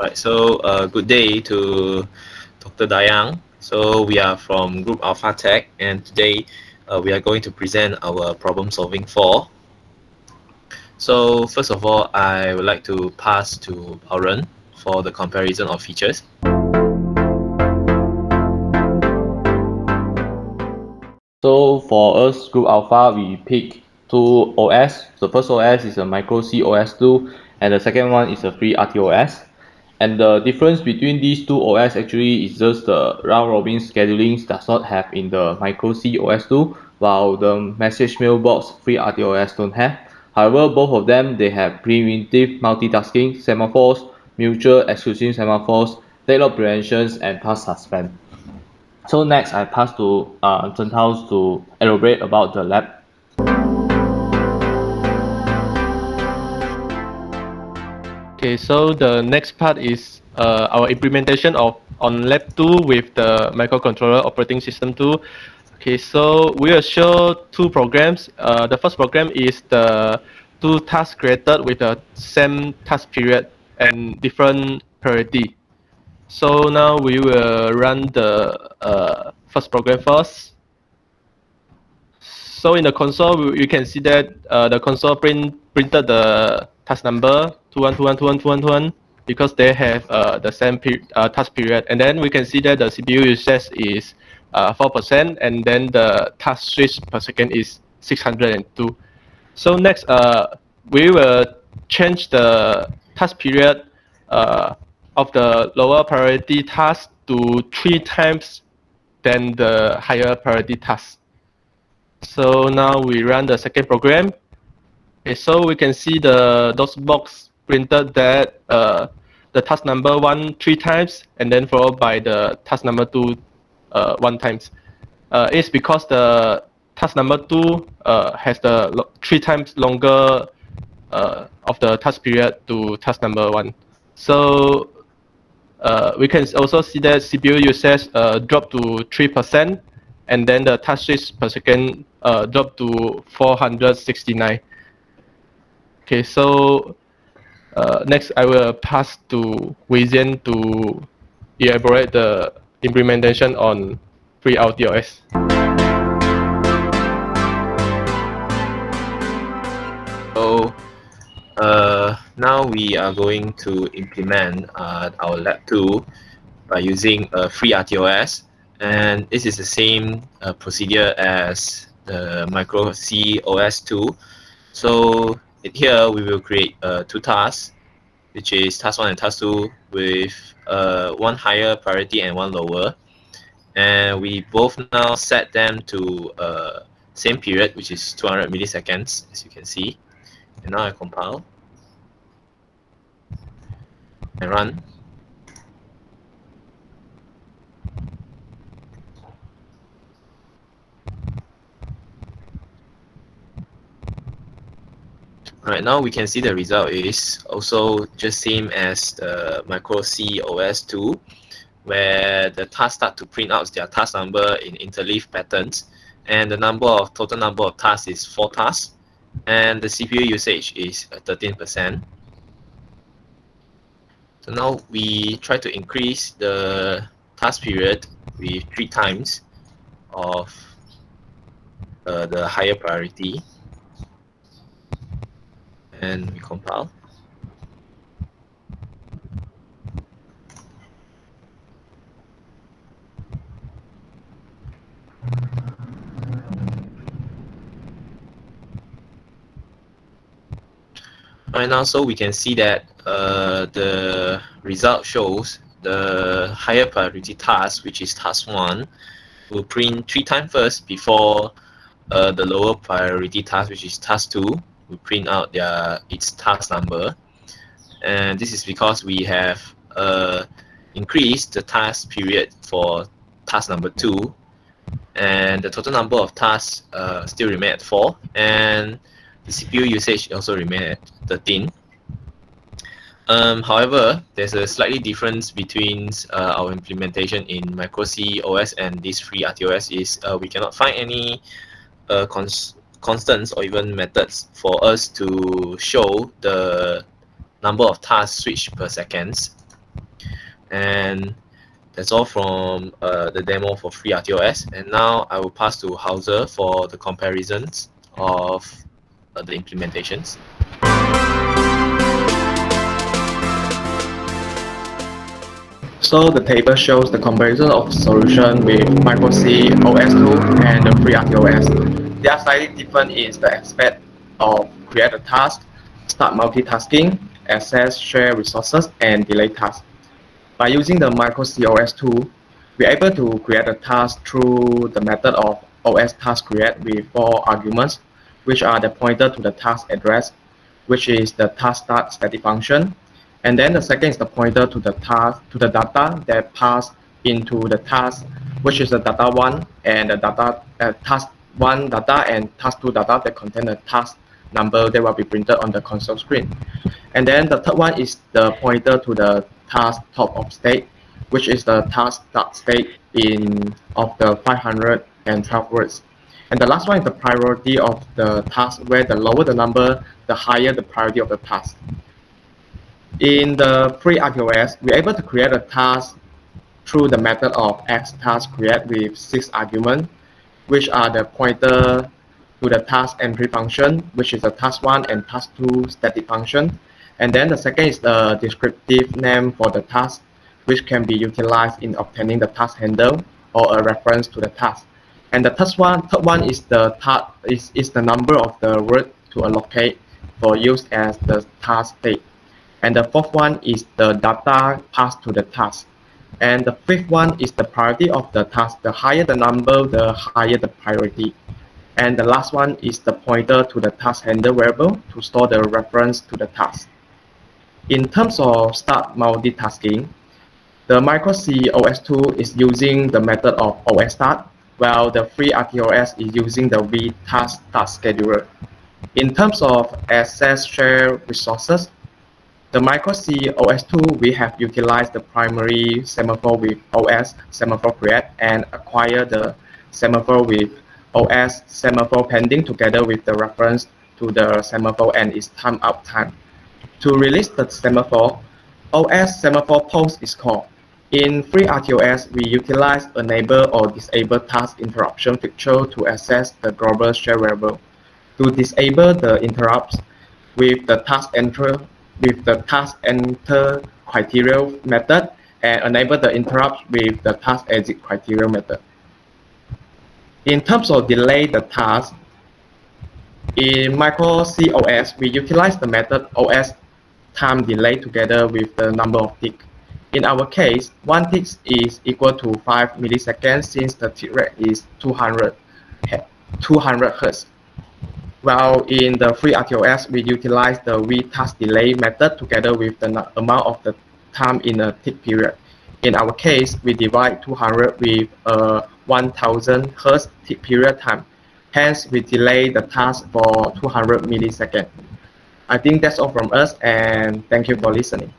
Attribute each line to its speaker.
Speaker 1: Good day to Dr. Dayang. So we are from Group AlphaTech, and today we are going to present our problem solving for. So first of all, I would like to pass to Aaron for the comparison of features.
Speaker 2: So for us, Group Alpha, we pick two OS. The first OS is a Micro C OS2, and the second one is a free RTOS. And the difference between these two OS actually is just the round robin scheduling does not have in the Micro C OS2, while the message mailbox free RTOS don't have. However, both of them, they have primitive multitasking, semaphores, mutual exclusion semaphores, deadlock preventions, and task suspend. So next, I pass to Zheng to elaborate about the lab.
Speaker 3: Okay, so the next part is our implementation of on Lab 2 with the microcontroller operating system 2. Okay, so we will show two programs. The first program is the two tasks created with the same task period and different priority. So now we will run the first program first. So in the console, you can see that the console printed the task number 21212121 because they have the same task period. And then we can see that the CPU usage is 4%, and then the task switch per second is 602. So next, we will change the task period of the lower priority task to 3 times than the higher priority task. So now we run the second program. Okay, so we can see the DOS box printed that the task number 1 3 times, and then followed by the task number 2 1 times. It's because the task number 2 has the 3 times longer of the task period to task number 1. So we can also see that CPU usage dropped to 3%, and then the task switch per second dropped to 469. Okay, so next I will pass to ZHENG to elaborate the implementation on free RTOS.
Speaker 1: So now we are going to implement our Lab 2 by using a free RTOS, and this is the same procedure as the Micro C OS2. So here we will create two tasks, which is task 1 and task 2 with one higher priority and one lower, and we both now set them to same period, which is 200 milliseconds, as you can see. And now I compile and run. Right now we can see the result is also just same as the Micro C OS2, where the tasks start to print out their task number in interleave patterns, and the total number of tasks is 4 tasks, and the CPU usage is 13%. So now we try to increase the task period with 3 times of the higher priority, and we compile. Right now, so we can see that the result shows the higher priority task, which is task 1, will print 3 times first before the lower priority task, which is task 2, will print out its task number. And this is because we have increased the task period for task number 2, and the total number of tasks still remain at 4, and the CPU usage also remain at 13. However, there's a slightly difference between our implementation in Micro C OS and this free RTOS is we cannot find any constants or even methods for us to show the number of tasks switched per seconds. And that's all from the demo for free RTOS. And now I will pass to Hauser for the comparisons of the implementations.
Speaker 4: So the table shows the comparison of solution with microC OS2 and the free RTOS. They are slightly different in the aspect of create a task, start multitasking, access share resources, and delay tasks. By using the microC OS2, we are able to create a task through the method of OS task create with 4 arguments, which are the pointer to the task address, which is the task start static function. And then the second is the pointer to the task to the data that pass into the task, which is the data1 and the data task1 data and task2 data that contain the task number that will be printed on the console screen. And then the third one is the pointer to the task top of state, which is the task start state in of the 512 words. And the last one is the priority of the task, where the lower the number, the higher the priority of the task. In the free RTOS, we're able to create a task through the method of xTaskCreate with 6 arguments, which are the pointer to the task entry function, which is the task1 and task2 static function. And then the second is the descriptive name for the task, which can be utilized in obtaining the task handle or a reference to the task. And the third one is the is the number of the word to allocate for use as the task state. And the fourth one is the data passed to the task. And the fifth one is the priority of the task. The higher the number, the higher the priority. And the last one is the pointer to the task handle variable to store the reference to the task. In terms of start multitasking, the microC OS2 is using the method of OS start, while the free RTOS is using the vtask start scheduler. In terms of access share resources, the microC OS2, we have utilized the primary semaphore with OS semaphore create and acquire the semaphore with OS semaphore pending together with the reference to the semaphore and its timeout time. To release the semaphore, OS semaphore post is called. In free RTOS, we utilize enable or disable task interruption feature to access the global share variable. To disable the interrupts with the task enter criteria method and enable the interrupts with the task exit criteria method. In terms of delay the task, in microC OS, we utilize the method OS time delay together with the number of ticks. In our case, 1 tick is equal to 5 milliseconds since the tick rate is 200 Hz. While in the free RTOS, we utilize the vtask delay method together with the amount of the time in a tick period. In our case, we divide 200 with a 1000 Hz tick period time. Hence, we delay the task for 200 milliseconds. I think that's all from us, and thank you for listening.